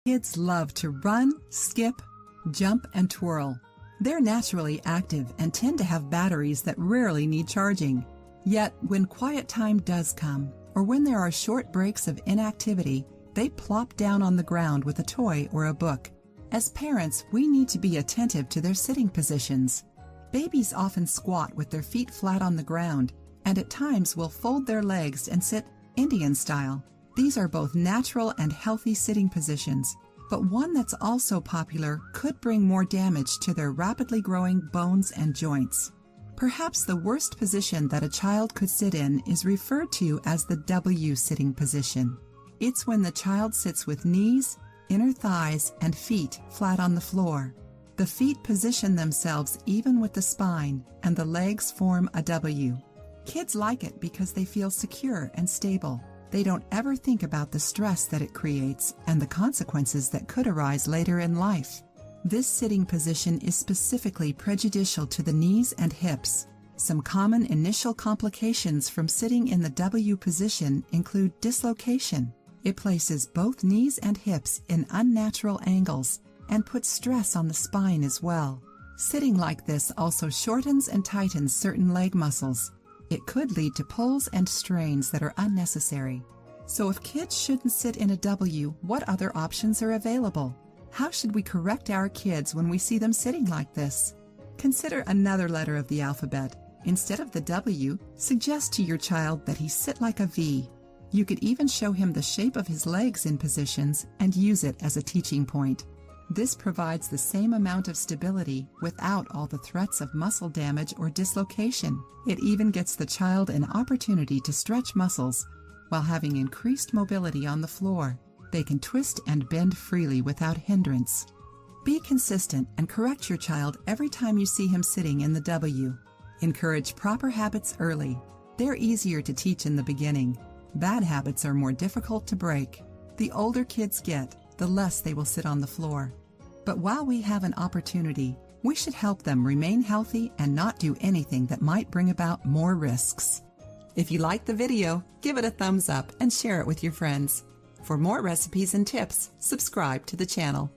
Kids love to run, skip, jump, and twirl. They're naturally active and tend to have batteries that rarely need charging. Yet, when quiet time does come, or when there are short breaks of inactivity, they plop down on the ground with a toy or a book. As parents, we need to be attentive to their sitting positions. Babies often squat with their feet flat on the ground, and at times will fold their legs and sit Indian style. These are both natural and healthy sitting positions, but one that's also popular could bring more damage to their rapidly growing bones and joints. Perhaps the worst position that a child could sit in is referred to as the W sitting position. It's when the child sits with knees, inner thighs, and feet flat on the floor. The feet position themselves even with the spine, and the legs form a W. Kids like it because they feel secure and stable. They don't ever think about the stress that it creates and the consequences that could arise later in life. This sitting position is specifically prejudicial to the knees and hips. Some common initial complications from sitting in the W position include dislocation. It places both knees and hips in unnatural angles and puts stress on the spine as well. Sitting like this also shortens and tightens certain leg muscles. It could lead to pulls and strains that are unnecessary. So if kids shouldn't sit in a W, what other options are available? How should we correct our kids when we see them sitting like this? Consider another letter of the alphabet. Instead of the W, suggest to your child that he sit like a V. You could even show him the shape of his legs in positions and use it as a teaching point. This provides the same amount of stability without all the threats of muscle damage or dislocation. It even gets the child an opportunity to stretch muscles while having increased mobility on the floor. They can twist and bend freely without hindrance. Be consistent and correct your child every time you see him sitting in the W. Encourage proper habits early. They're easier to teach in the beginning. Bad habits are more difficult to break. The older kids get, the less they will sit on the floor. But while we have an opportunity, we should help them remain healthy and not do anything that might bring about more risks. If you liked the video, give it a thumbs up and share it with your friends. For more recipes and tips, subscribe to the channel.